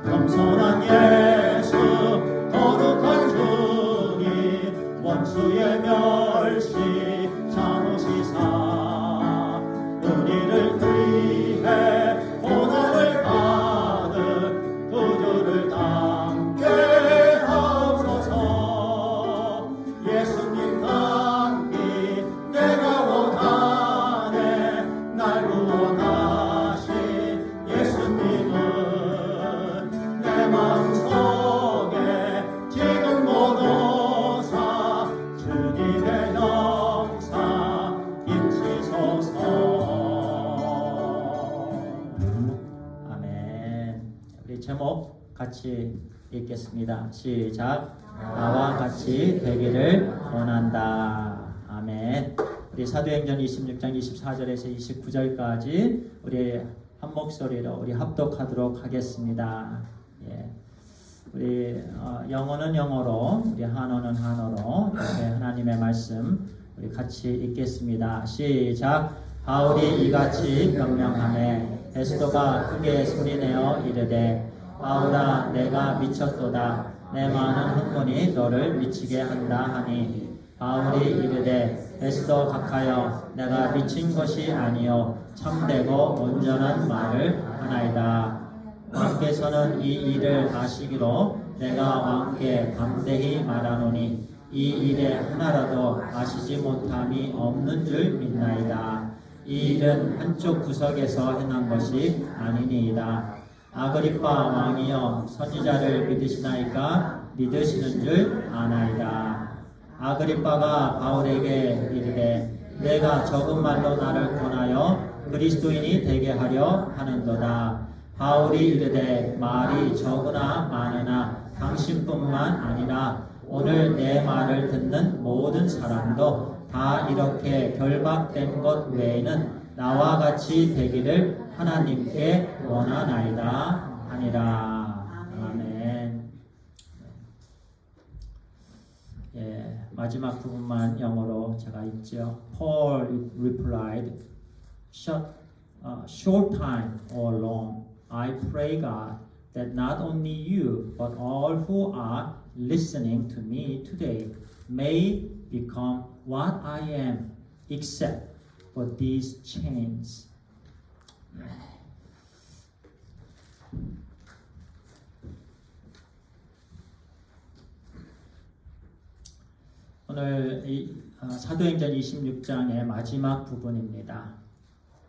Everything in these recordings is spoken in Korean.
겸손한 예수 거룩한 주님 원수의 멸시 참으시사 우리를 위해 고난을 받은 구주를 담게 하옵소서. 예수님 담기 내가 원하네. 날 구원하신 예수님은 내 마음속에 지금 못 오사 주님의 영사 인치소서. 아멘. 우리 제목 같이 읽겠습니다. 시작. 나와 같이 되기를 원한다. 아멘. 우리 사도행전 26장 24절에서 29절까지 우리 한 목소리로 우리 합독하도록 하겠습니다. 예. 우리 영어는 영어로, 우리 한어는 한어로 이렇게 하나님의 말씀 우리 같이 읽겠습니다. 시작. 바울이 이같이 명령하매 베스도가 크게 소리내어 이르되 바울아 내가 미쳤도다. 내 많은 흥분이 너를 미치게 한다 하니 바울이 이르되 베스도 각하여 내가 미친 것이 아니요 참되고 온전한 말을 하나이다. 왕께서는 이 일을 아시기로 내가 왕께 담대히 말하노니 이 일에 하나라도 아시지 못함이 없는 줄 믿나이다. 이 일은 한쪽 구석에서 행한 것이 아니니이다. 아그리빠 왕이여 선지자를 믿으시나이까? 믿으시는 줄 아나이다. 아그리빠가 바울에게 이르되 내가 적은 말로 나를 권하여 그리스도인이 되게 하려 하는도다. 바울이 이르되 말이 적으나 많으나 당신뿐만 아니라 오늘 내 말을 듣는 모든 사람도 다 이렇게 결박된 것 외에는 나와 같이 되기를 하나님께 원하나이다 하니라. 아멘. 예, 마지막 부분만 영어로 제가 읽죠. Paul replied, short time or long, I pray God that not only you but all who are listening to me today may become what I am, except for these chains. 오늘 사도행전 26장의 마지막 부분입니다.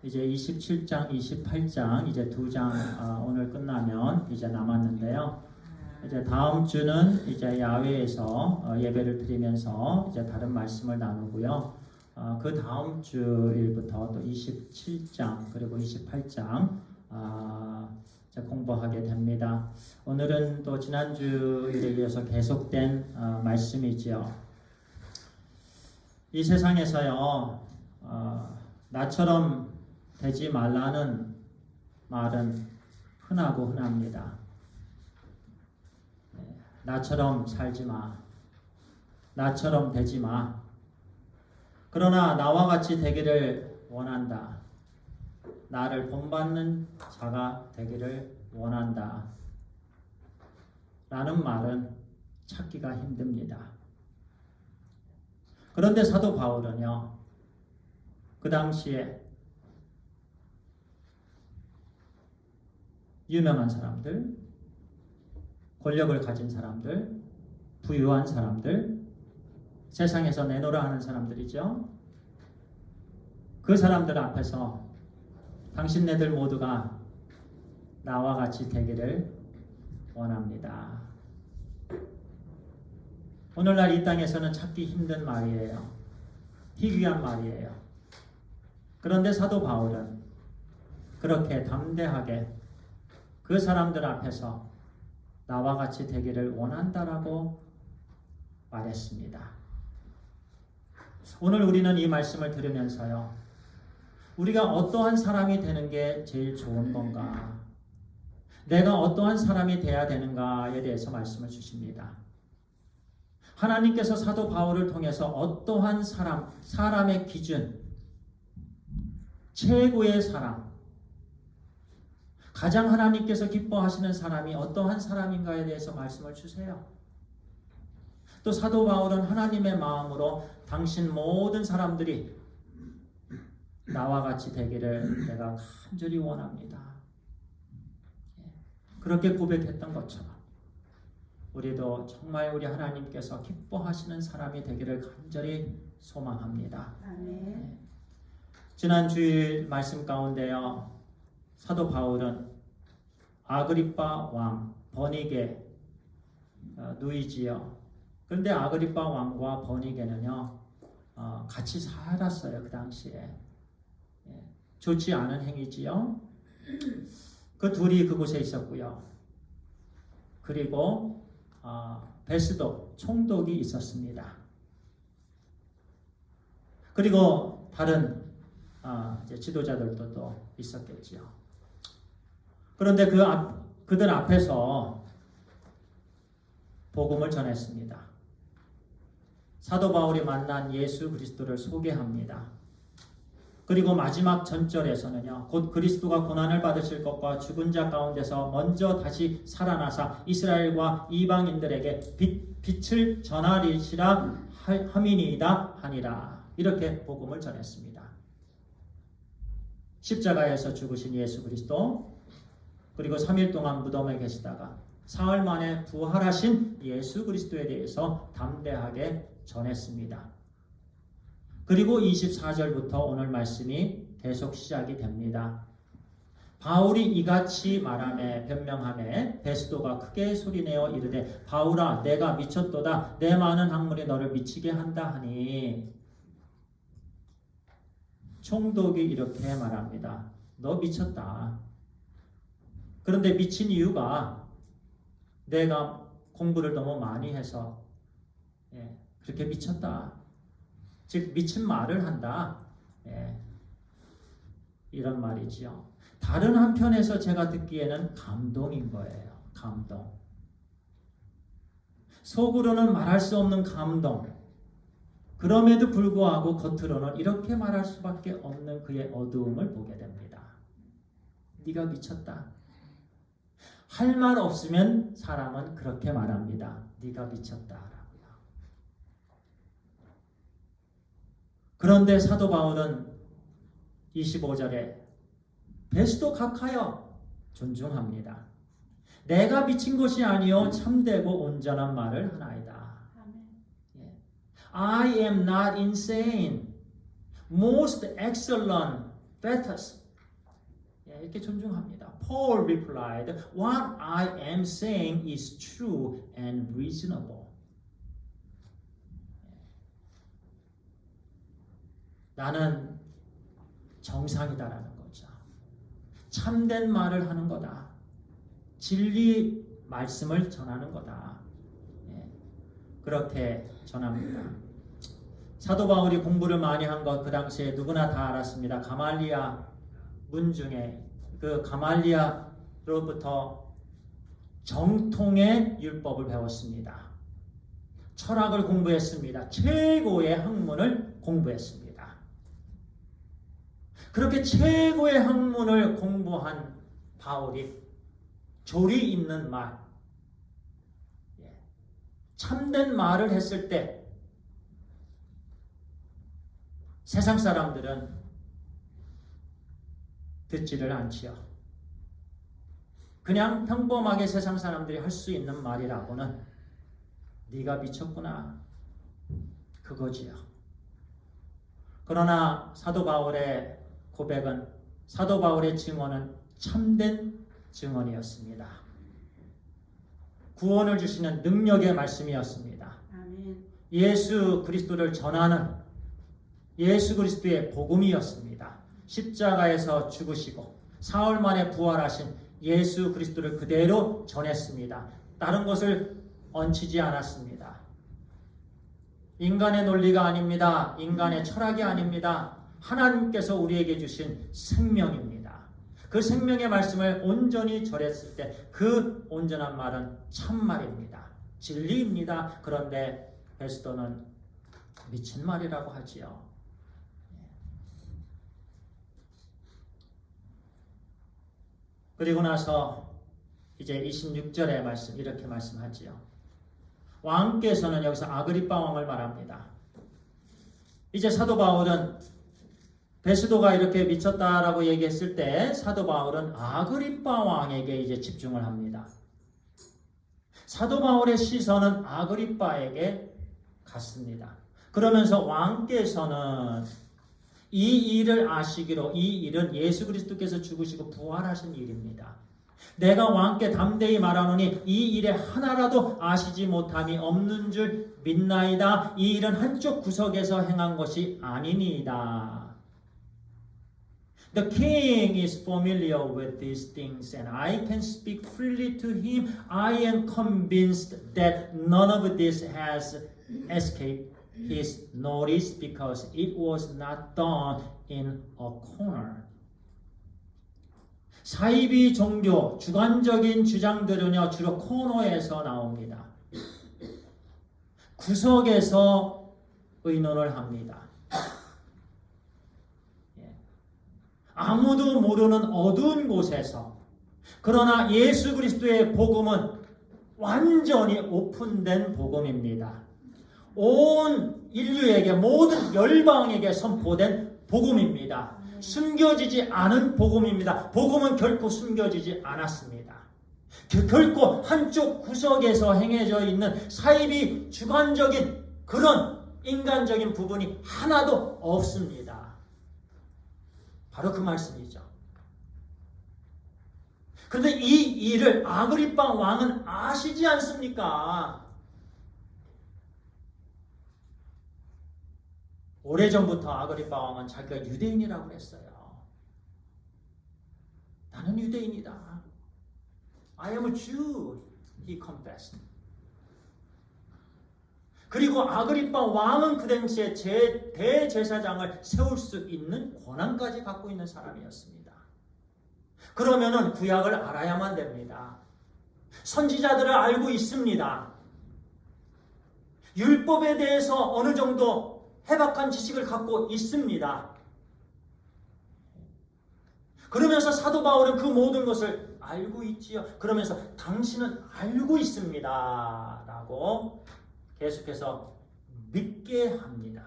이제 27장, 28장 이제 두 장 오늘 끝나면 이제 남았는데요. 이제 다음 주는 이제 야외에서 예배를 드리면서 이제 다른 말씀을 나누고요. 그 다음 주일부터 또 27장 그리고 28장 공부하게 됩니다. 오늘은 또 지난주일에 이어서 계속된 말씀이지요. 이 세상에서요, 나처럼 되지 말라는 말은 흔하고 흔합니다. 나처럼 살지 마. 나처럼 되지 마. 그러나 나와 같이 되기를 원한다. 나를 본받는 자가 되기를 원한다. 라는 말은 찾기가 힘듭니다. 그런데 사도 바울은요, 그 당시에 유명한 사람들, 권력을 가진 사람들, 부유한 사람들, 세상에서 내노라 하는 사람들이죠. 그 사람들 앞에서 당신네들 모두가 나와 같이 되기를 원합니다. 오늘날 이 땅에서는 찾기 힘든 말이에요. 희귀한 말이에요. 그런데 사도 바울은 그렇게 담대하게 그 사람들 앞에서 나와 같이 되기를 원한다라고 말했습니다. 오늘 우리는 이 말씀을 들으면서요, 우리가 어떠한 사람이 되는 게 제일 좋은 건가? 내가 어떠한 사람이 돼야 되는가에 대해서 말씀을 주십니다. 하나님께서 사도 바울을 통해서 어떠한 사람의 기준, 최고의 사람, 가장 하나님께서 기뻐하시는 사람이 어떠한 사람인가에 대해서 말씀을 주세요. 또 사도 바울은 하나님의 마음으로 당신 모든 사람들이 나와 같이 되기를 내가 간절히 원합니다. 그렇게 고백했던 것처럼 우리도 정말 우리 하나님께서 기뻐하시는 사람이 되기를 간절히 소망합니다. 아멘. 지난 주일 말씀 가운데요, 사도 바울은 아그리빠 왕 버니게 누이지요. 그런데 아그리빠 왕과 버니게는요 같이 살았어요. 그 당시에 좋지 않은 행위지요. 그 둘이 그곳에 있었고요. 그리고 베스도 총독이 있었습니다. 그리고 다른 이제 지도자들도 또 있었겠지요. 그런데 그들 앞에서 복음을 전했습니다. 사도 바울이 만난 예수 그리스도를 소개합니다. 그리고 마지막 전절에서는요, 곧 그리스도가 고난을 받으실 것과 죽은 자 가운데서 먼저 다시 살아나사 이스라엘과 이방인들에게 빛을 전하리시라 함이니이다 하니라. 이렇게 복음을 전했습니다. 십자가에서 죽으신 예수 그리스도, 그리고 3일 동안 무덤에 계시다가 사흘 만에 부활하신 예수 그리스도에 대해서 담대하게 전했습니다. 그리고 24절부터 오늘 말씀이 계속 시작이 됩니다. 바울이 이같이 말하며 변명하며 베스도가 크게 소리내어 이르되 바울아 내가 미쳤도다 내 많은 학문이 너를 미치게 한다 하니, 총독이 이렇게 말합니다. 너 미쳤다. 그런데 미친 이유가 내가 공부를 너무 많이 해서 그렇게 미쳤다. 즉 미친 말을 한다. 이런 말이지요. 다른 한편에서 제가 듣기에는 감동인 거예요. 감동. 속으로는 말할 수 없는 감동. 그럼에도 불구하고 겉으로는 이렇게 말할 수밖에 없는 그의 어두움을 보게 됩니다. 네가 미쳤다. 할 말 없으면 사람은 그렇게 말합니다. 네가 미쳤다. 그런데 사도 바울은 25절에 베스도 각하여 존중합니다. 내가 미친 것이 아니요 참되고 온전한 말을 하나이다. I am not insane. Most excellent Fetus. 이렇게 존중합니다. Paul replied, What I am saying is true and reasonable. 나는 정상이다라는 거죠. 참된 말을 하는 거다. 진리 말씀을 전하는 거다. 그렇게 전합니다. 사도 바울이 공부를 많이 한 것 그 당시에 누구나 다 알았습니다. 가말리아 문중에 그 가말리아로부터 정통의 율법을 배웠습니다. 철학을 공부했습니다. 최고의 학문을 공부했습니다. 그렇게 최고의 학문을 공부한 바울이 조리 있는 말, 참된 말을 했을 때 세상 사람들은 듣지를 않지요. 그냥 평범하게 세상 사람들이 할 수 있는 말이라고는 네가 미쳤구나 그거지요. 그러나 사도 바울의 고백은, 사도 바울의 증언은 참된 증언이었습니다. 구원을 주시는 능력의 말씀이었습니다. 아멘. 예수 그리스도를 전하는 예수 그리스도의 복음이었습니다. 십자가에서 죽으시고 사흘 만에 부활하신 예수 그리스도를 그대로 전했습니다. 다른 것을 얹히지 않았습니다. 인간의 논리가 아닙니다. 인간의 철학이 아닙니다. 하나님께서 우리에게 주신 생명입니다. 그 생명의 말씀을 온전히 전했을 때 그 온전한 말은 참말입니다. 진리입니다. 그런데 베스도는 미친 말이라고 하지요. 그리고 나서 이제 26절의 말씀 이렇게 말씀하지요. 왕께서는 여기서 아그리빠 왕을 말합니다. 이제 사도 바울은 베스도가 이렇게 미쳤다라고 얘기했을 때 사도 바울은 아그리빠 왕에게 이제 집중을 합니다. 사도 바울의 시선은 아그리빠에게 갔습니다. 그러면서 왕께서는 이 일을 아시기로 이 일은 예수 그리스도께서 죽으시고 부활하신 일입니다. 내가 왕께 담대히 말하노니 이 일에 하나라도 아시지 못함이 없는 줄 믿나이다. 이 일은 한쪽 구석에서 행한 것이 아니니이다. The king is familiar with these things and I can speak freely to him. I am convinced that none of this has escaped his notice because it was not done in a corner. 사이비 종교, 주관적인 주장들은요, 주로 코너에서 나옵니다. 구석에서 의논을 합니다. 아무도 모르는 어두운 곳에서. 그러나 예수 그리스도의 복음은 완전히 오픈된 복음입니다. 온 인류에게, 모든 열방에게 선포된 복음입니다. 숨겨지지 않은 복음입니다. 복음은 결코 숨겨지지 않았습니다. 결코 한쪽 구석에서 행해져 있는 사이비 주관적인 그런 인간적인 부분이 하나도 없습니다. 바로 그 말씀이죠. 그런데 이 일을 아그리빠 왕은 아시지 않습니까? 오래전부터 아그리빠 왕은 자기가 유대인이라고 했어요. 나는 유대인이다. I am a Jew, he confessed. 그리고 아그리빠 왕은 그 당시에 대제사장을 세울 수 있는 권한까지 갖고 있는 사람이었습니다. 그러면은 구약을 알아야만 됩니다. 선지자들을 알고 있습니다. 율법에 대해서 어느 정도 해박한 지식을 갖고 있습니다. 그러면서 사도 바울은 그 모든 것을 알고 있지요. 그러면서 당신은 알고 있습니다. 라고 계속해서 믿게 합니다.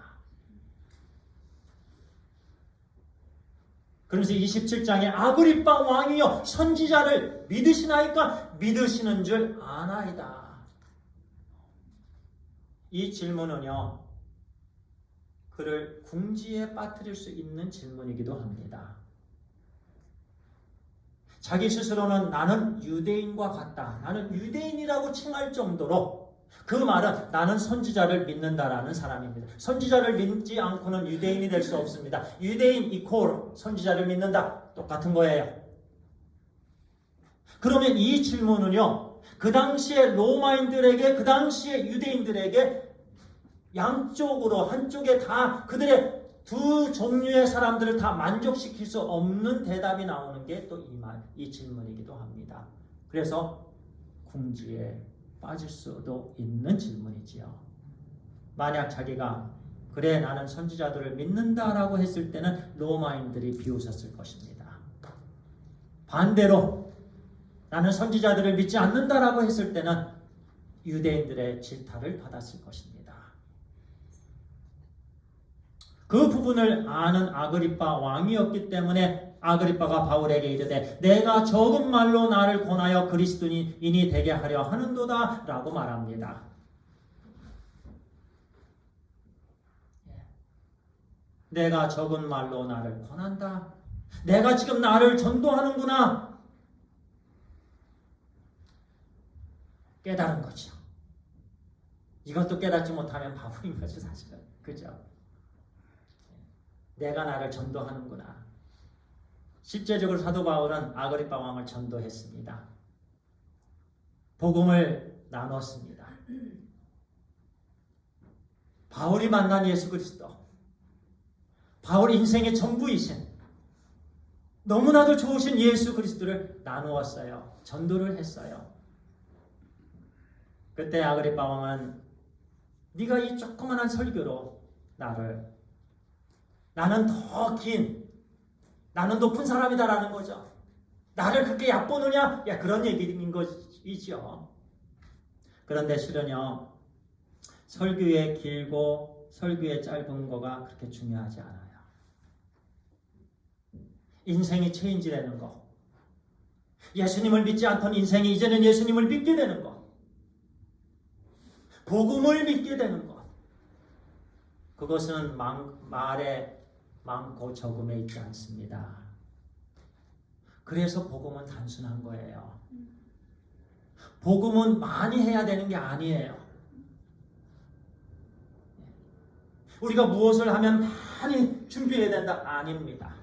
그러면서 27장에 아그리빠 왕이여 선지자를 믿으시나이까? 믿으시는 줄 아나이다. 이 질문은요, 그를 궁지에 빠뜨릴 수 있는 질문이기도 합니다. 자기 스스로는 나는 유대인과 같다. 나는 유대인이라고 칭할 정도로 그 말은 나는 선지자를 믿는다라는 사람입니다. 선지자를 믿지 않고는 유대인이 될 수 없습니다. 유대인 이퀄 선지자를 믿는다. 똑같은 거예요. 그러면 이 질문은요, 그 당시에 로마인들에게, 그 당시에 유대인들에게 양쪽으로 한쪽에 다 그들의 두 종류의 사람들을 다 만족시킬 수 없는 대답이 나오는 게 또 이 질문이기도 합니다. 그래서 궁지에 빠질 수도 있는 질문이지요. 만약 자기가 그래 나는 선지자들을 믿는다라고 했을 때는 로마인들이 비웃었을 것입니다. 반대로 나는 선지자들을 믿지 않는다라고 했을 때는 유대인들의 질타를 받았을 것입니다. 그 부분을 아는 아그리빠 왕이었기 때문에 아그리빠가 바울에게 이르되 내가 적은 말로 나를 권하여 그리스도인이 되게 하려 하는도다 라고 말합니다. 내가 적은 말로 나를 권한다. 내가 지금 나를 전도하는구나. 깨달은 거죠. 이것도 깨닫지 못하면 바보인 거죠, 사실은. 그죠? 내가 나를 전도하는구나. 실제적으로 사도 바울은 아그리빠 왕을 전도했습니다. 복음을 나눴습니다. 바울이 만난 예수 그리스도, 바울 인생의 전부이신 너무나도 좋으신 예수 그리스도를 나누었어요. 전도를 했어요. 그때 아그리빠 왕은 네가 이 조그만한 설교로 나는 더 긴, 나는 높은 사람이다라는 거죠. 나를 그렇게 얕보느냐? 야, 그런 얘기인 것이죠. 그런데 실은요, 설교의 길고 설교의 짧은 거가 그렇게 중요하지 않아요. 인생이 체인지 되는 거. 예수님을 믿지 않던 인생이 이제는 예수님을 믿게 되는 것. 복음을 믿게 되는 것. 그것은 말에 많고 적음에 있지 않습니다. 그래서 복음은 단순한 거예요. 복음은 많이 해야 되는 게 아니에요. 우리가 무엇을 하면 많이 준비해야 된다? 아닙니다.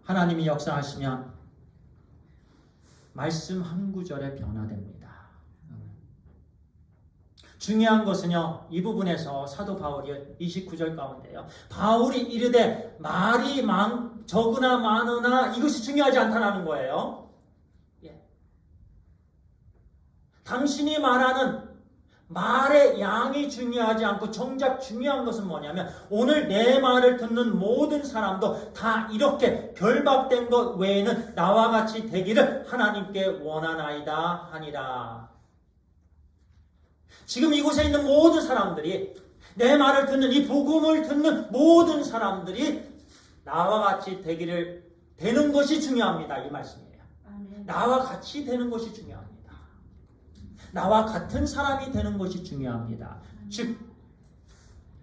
하나님이 역사하시면 말씀 한 구절에 변화됩니다. 중요한 것은요, 이 부분에서 사도 바울이 29절 가운데요, 바울이 이르되 말이 적으나 많으나 이것이 중요하지 않다는 거예요. 예. 당신이 말하는 말의 양이 중요하지 않고 정작 중요한 것은 뭐냐면 오늘 내 말을 듣는 모든 사람도 다 이렇게 결박된 것 외에는 나와 같이 되기를 하나님께 원하나이다 하니라. 지금 이곳에 있는 모든 사람들이, 내 말을 듣는, 이 복음을 듣는 모든 사람들이 나와 같이 되는 것이 중요합니다. 이 말씀이에요. 아멘. 나와 같이 되는 것이 중요합니다. 나와 같은 사람이 되는 것이 중요합니다. 즉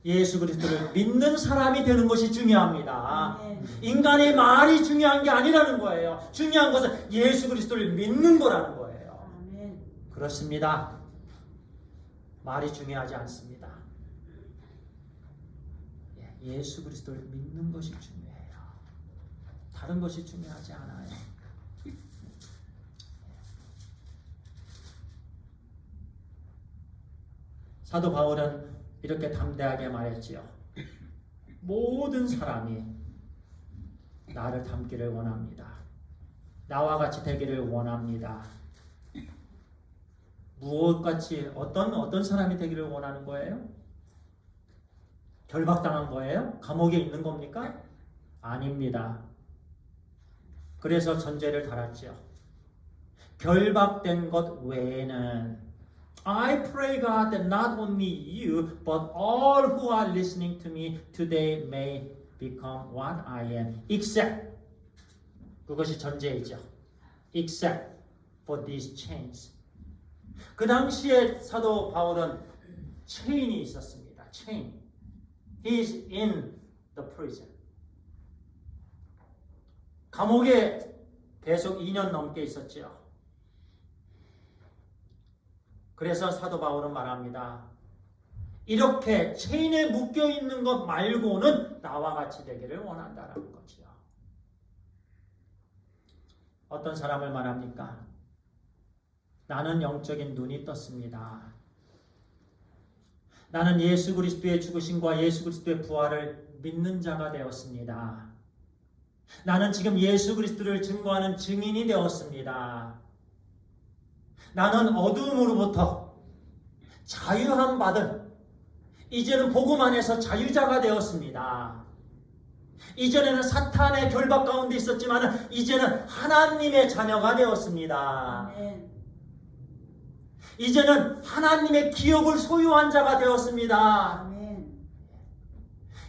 예수 그리스도를 믿는 사람이 되는 것이 중요합니다. 아멘. 인간의 말이 중요한 게 아니라는 거예요. 중요한 것은 예수 그리스도를 믿는 거라는 거예요. 아멘. 그렇습니다. 말이 중요하지 않습니다. 예수 그리스도를 믿는 것이 중요해요. 다른 것이 중요하지 않아요. 사도 바울은 이렇게 담대하게 말했지요. 모든 사람이 나를 닮기를 원합니다. 나와 같이 되기를 원합니다. 무엇같이 어떤 사람이 되기를 원하는 거예요? 결박당한 거예요? 감옥에 있는 겁니까? 아닙니다. 그래서 전제를 달았죠. 결박된 것 외에는 I pray God that not only you but all who are listening to me today may become what I am except 그것이 전제이죠. except for these chains. 그 당시에 사도 바울은 체인이 있었습니다. 체인. He is in the prison. 감옥에 계속 2년 넘게 있었죠. 그래서 사도 바울은 말합니다. 이렇게 체인에 묶여 있는 것 말고는 나와 같이 되기를 원한다라는 거죠. 어떤 사람을 말합니까? 나는 영적인 눈이 떴습니다. 나는 예수 그리스도의 죽으심과 예수 그리스도의 부활을 믿는 자가 되었습니다. 나는 지금 예수 그리스도를 증거하는 증인이 되었습니다. 나는 어두움으로부터 자유함 받은 이제는 복음 안에서 자유자가 되었습니다. 이전에는 사탄의 결박 가운데 있었지만 이제는 하나님의 자녀가 되었습니다. 아멘. 이제는 하나님의 기업을 소유한 자가 되었습니다. 아멘.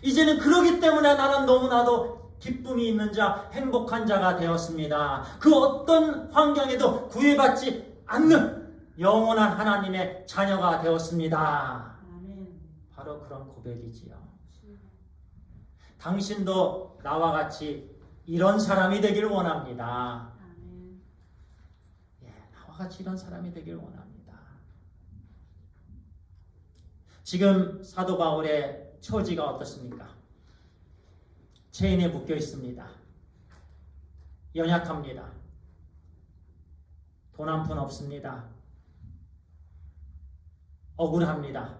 이제는 그러기 때문에 나는 너무나도 기쁨이 있는 자, 행복한 자가 되었습니다. 그 어떤 환경에도 구애받지 않는 영원한 하나님의 자녀가 되었습니다. 아멘. 바로 그런 고백이지요. 당신도 나와 같이 이런 사람이 되길 원합니다. 아멘. 나와 같이 이런 사람이 되길 원합니다. 지금 사도 바울의 처지가 어떻습니까? 체인에 묶여 있습니다. 연약합니다. 돈 한 푼 없습니다. 억울합니다.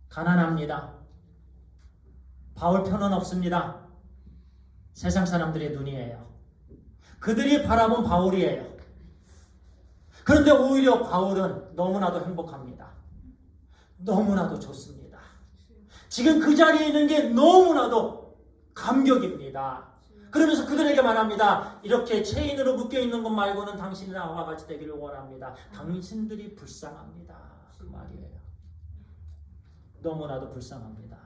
가난합니다. 바울 편은 없습니다. 세상 사람들의 눈이에요. 그들이 바라본 바울이에요. 그런데 오히려 바울은 너무나도 행복합니다. 너무나도 좋습니다. 지금 그 자리에 있는 게 너무나도 감격입니다. 그러면서 그들에게 말합니다. 이렇게 체인으로 묶여있는 것 말고는 당신이 나와 같이 되기를 원합니다. 당신들이 불쌍합니다. 그 말이에요. 너무나도 불쌍합니다.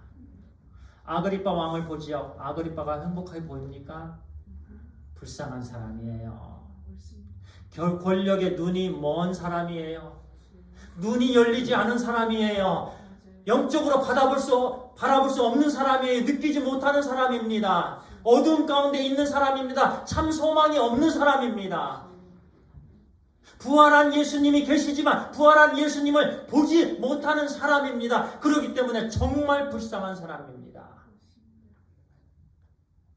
아그리빠 왕을 보지요. 아그리빠가 행복해 보입니까? 불쌍한 사람이에요. 권력에 눈이 먼 사람이에요. 눈이 열리지 않은 사람이에요. 영적으로 바라볼 수 없는 사람이에요. 느끼지 못하는 사람입니다. 어두운 가운데 있는 사람입니다. 참 소망이 없는 사람입니다. 부활한 예수님이 계시지만 부활한 예수님을 보지 못하는 사람입니다. 그렇기 때문에 정말 불쌍한 사람입니다.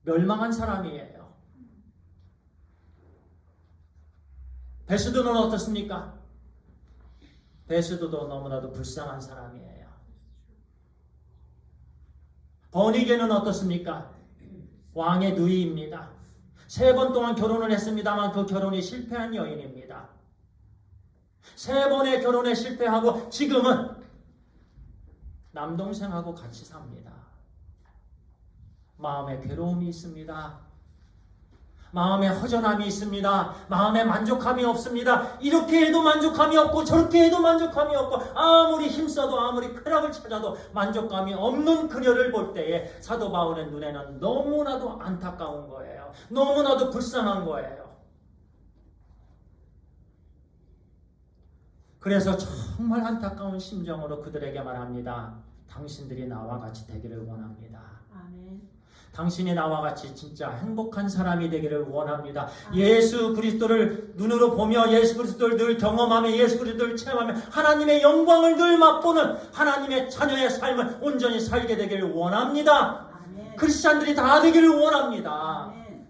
멸망한 사람이에요. 베스도는 어떻습니까? 베스도도 너무나도 불쌍한 사람이에요. 버니게는 어떻습니까? 왕의 누이입니다. 3번 동안 결혼을 했습니다만 그 결혼이 실패한 여인입니다. 3번의 결혼에 실패하고 지금은 남동생하고 같이 삽니다. 마음에 괴로움이 있습니다. 마음에 허전함이 있습니다. 마음에 만족함이 없습니다. 이렇게 해도 만족함이 없고 저렇게 해도 만족함이 없고 아무리 힘써도 아무리 쾌락을 찾아도 만족감이 없는 그녀를 볼 때에 사도 바울의 눈에는 너무나도 안타까운 거예요. 너무나도 불쌍한 거예요. 그래서 정말 안타까운 심정으로 그들에게 말합니다. 당신들이 나와 같이 되기를 원합니다. 아멘. 당신이 나와 같이 진짜 행복한 사람이 되기를 원합니다. 예수 그리스도를 눈으로 보며 예수 그리스도를 늘 경험하며 예수 그리스도를 체험하며 하나님의 영광을 늘 맛보는 하나님의 자녀의 삶을 온전히 살게 되기를 원합니다. 아멘. 크리스찬들이 다 되기를 원합니다. 아멘.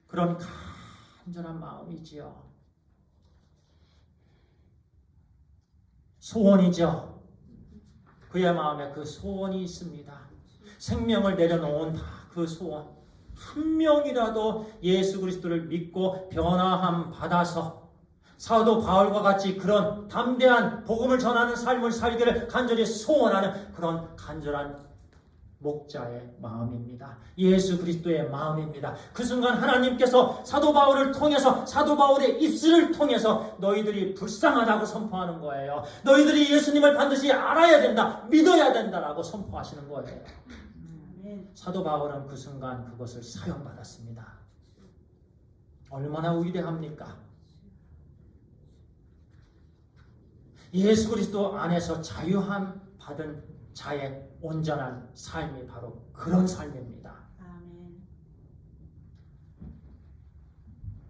그런 간절한 마음이지요. 소원이죠. 그의 마음에 그 소원이 있습니다. 생명을 내려놓은 그 소원, 한 명이라도 예수 그리스도를 믿고 변화함 받아서 사도 바울과 같이 그런 담대한 복음을 전하는 삶을 살기를 간절히 소원하는 그런 간절한 목자의 마음입니다. 예수 그리스도의 마음입니다. 그 순간 하나님께서 사도 바울을 통해서 사도 바울의 입술을 통해서 너희들이 불쌍하다고 선포하는 거예요. 너희들이 예수님을 반드시 알아야 된다, 믿어야 된다라고 선포하시는 거예요. 사도 바울은 그 순간 그것을 사용받았습니다. 얼마나 위대합니까? 예수 그리스도 안에서 자유함 받은 자의 온전한 삶이 바로 그런 삶입니다. 아멘.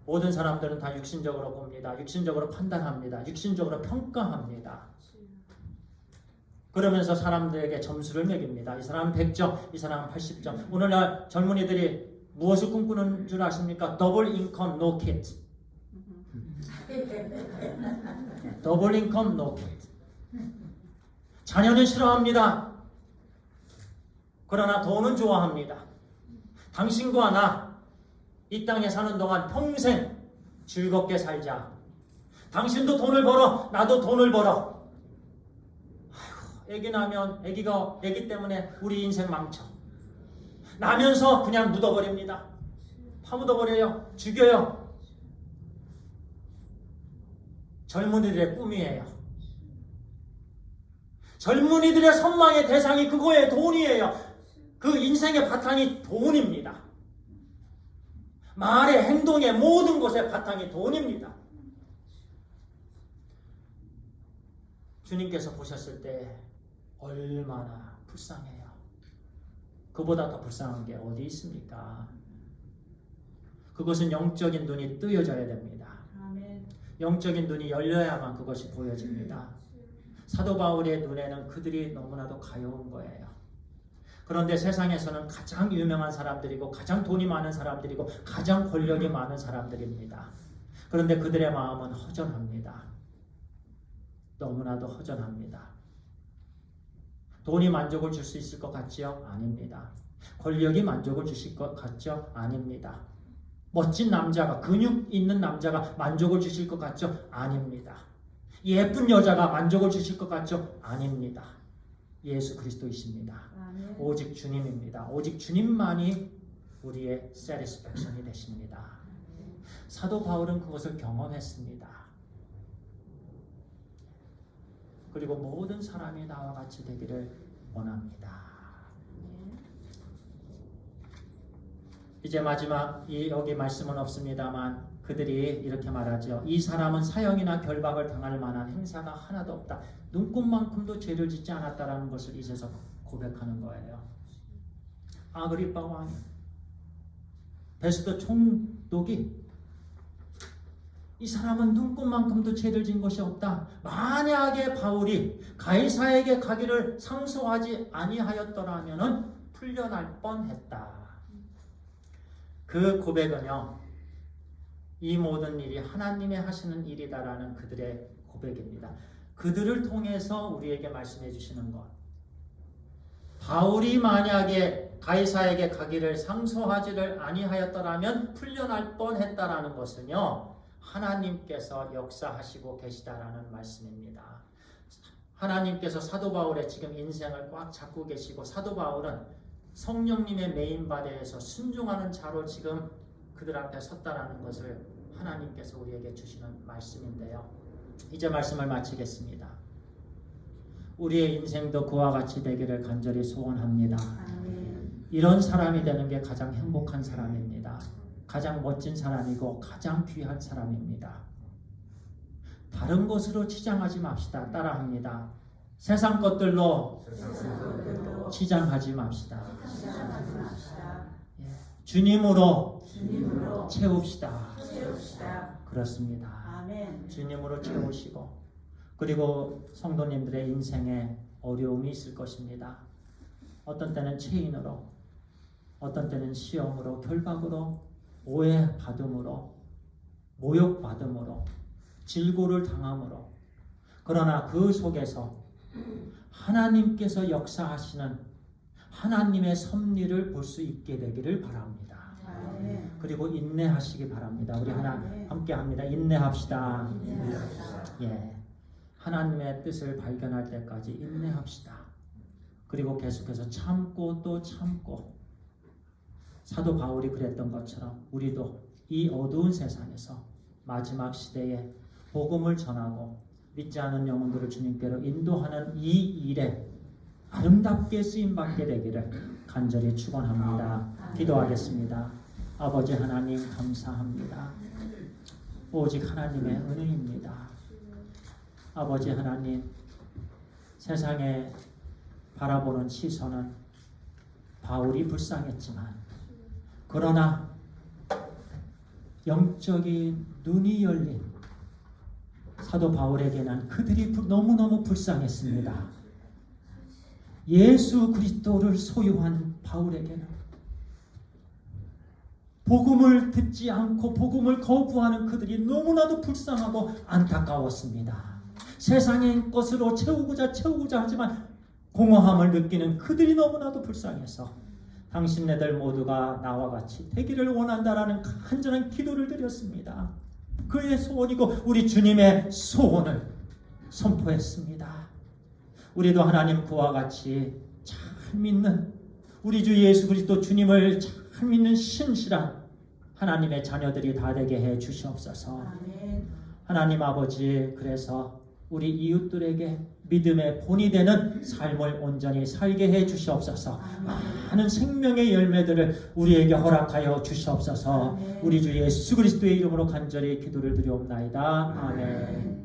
모든 사람들은 다 육신적으로 봅니다. 육신적으로 판단합니다. 육신적으로 평가합니다. 그러면서 사람들에게 점수를 매깁니다. 이 사람은 100점, 이 사람은 80점. 오늘날 젊은이들이 무엇을 꿈꾸는 줄 아십니까? 더블 인컴, no kid. 더블 인컴, no kid. 자녀는 싫어합니다. 그러나 돈은 좋아합니다. 당신과 나, 이 땅에 사는 동안 평생 즐겁게 살자. 당신도 돈을 벌어, 나도 돈을 벌어. 애기 나면 애기 때문에 우리 인생 망쳐. 나면서 그냥 묻어버립니다. 파묻어버려요. 죽여요. 젊은이들의 꿈이에요. 젊은이들의 선망의 대상이 그거예요. 돈이에요. 그 인생의 바탕이 돈입니다. 말의 행동의 모든 것의 바탕이 돈입니다. 주님께서 보셨을 때 얼마나 불쌍해요. 그보다 더 불쌍한 게 어디 있습니까? 그것은 영적인 눈이 뜨여져야 됩니다. 아멘. 영적인 눈이 열려야만 그것이 보여집니다. 사도 바울의 눈에는 그들이 너무나도 가여운 거예요. 그런데 세상에서는 가장 유명한 사람들이고 가장 돈이 많은 사람들이고 가장 권력이 많은 사람들입니다. 그런데 그들의 마음은 허전합니다. 너무나도 허전합니다. 돈이 만족을 줄 수 있을 것 같지요? 아닙니다. 권력이 만족을 주실 것 같죠? 아닙니다. 멋진 남자가, 근육 있는 남자가 만족을 주실 것 같죠? 아닙니다. 예쁜 여자가 만족을 주실 것 같죠? 아닙니다. 예수 그리스도이십니다. 아멘. 오직 주님입니다. 오직 주님만이 우리의 satisfaction이 되십니다. 사도 바울은 그것을 경험했습니다. 그리고 모든 사람이 나와 같이 되기를 원합니다. 이제 마지막 여기 말씀은 없습니다만 그들이 이렇게 말하죠. 이 사람은 사형이나 결박을 당할 만한 행사가 하나도 없다. 눈꽃만큼도 죄를 짓지 않았다라는 것을 이제서 고백하는 거예요. 아그리빠 왕이, 베스도 총독이 이 사람은 눈꽃만큼도 죄를 진 것이 없다. 만약에 바울이 가이사에게 가기를 상소하지 아니하였더라면은 풀려날 뻔했다. 그 고백은요, 이 모든 일이 하나님의 하시는 일이다라는 그들의 고백입니다. 그들을 통해서 우리에게 말씀해 주시는 것. 바울이 만약에 가이사에게 가기를 상소하지를 아니하였더라면 풀려날 뻔했다라는 것은요, 하나님께서 역사하시고 계시다라는 말씀입니다. 하나님께서 사도 바울의 지금 인생을 꽉 잡고 계시고, 사도 바울은 성령님의 메인바디에서 순종하는 자로 지금 그들 앞에 섰다라는 것을 하나님께서 우리에게 주시는 말씀인데요. 이제 말씀을 마치겠습니다. 우리의 인생도 그와 같이 되기를 간절히 소원합니다. 이런 사람이 되는 게 가장 행복한 사람입니다. 가장 멋진 사람이고 가장 귀한 사람입니다. 다른 것으로 치장하지 맙시다. 따라합니다. 세상 것들로 치장하지 맙시다. 주님으로 채웁시다. 그렇습니다. 주님으로 채우시고, 그리고 성도님들의 인생에 어려움이 있을 것입니다. 어떤 때는 체인으로, 어떤 때는 시험으로, 결박으로, 오해받음으로, 모욕받음으로, 질고를 당함으로, 그러나 그 속에서 하나님께서 역사하시는 하나님의 섭리를 볼 수 있게 되기를 바랍니다. 그리고 인내하시기 바랍니다. 우리 하나 함께 합니다. 인내합시다. 예, 하나님의 뜻을 발견할 때까지 인내합시다. 그리고 계속해서 참고 또 참고, 사도 바울이 그랬던 것처럼 우리도 이 어두운 세상에서 마지막 시대에 복음을 전하고 믿지 않은 영혼들을 주님께로 인도하는 이 일에 아름답게 쓰임받게 되기를 간절히 축원합니다. 기도하겠습니다. 아버지 하나님 감사합니다. 오직 하나님의 은혜입니다. 아버지 하나님, 세상에 바라보는 시선은 바울이 불쌍했지만, 그러나 영적인 눈이 열린 사도 바울에게는 그들이 너무너무 불쌍했습니다. 예수 그리스도를 소유한 바울에게는 복음을 듣지 않고 복음을 거부하는 그들이 너무나도 불쌍하고 안타까웠습니다. 세상의 것으로 채우고자 하지만 공허함을 느끼는 그들이 너무나도 불쌍해서 당신네들 모두가 나와 같이 되기를 원한다라는 간절한 기도를 드렸습니다. 그의 소원이고 우리 주님의 소원을 선포했습니다. 우리도 하나님 그와 같이 잘 믿는 우리 주 예수 그리스도 주님을 잘 믿는 신실한 하나님의 자녀들이 다 되게 해 주시옵소서. 하나님 아버지, 그래서 우리 이웃들에게 믿음의 본이 되는 삶을 온전히 살게 해 주시옵소서. 많은 생명의 열매들을 우리에게 허락하여 주시옵소서. 우리 주 예수 그리스도의 이름으로 간절히 기도를 드리옵나이다. 아멘.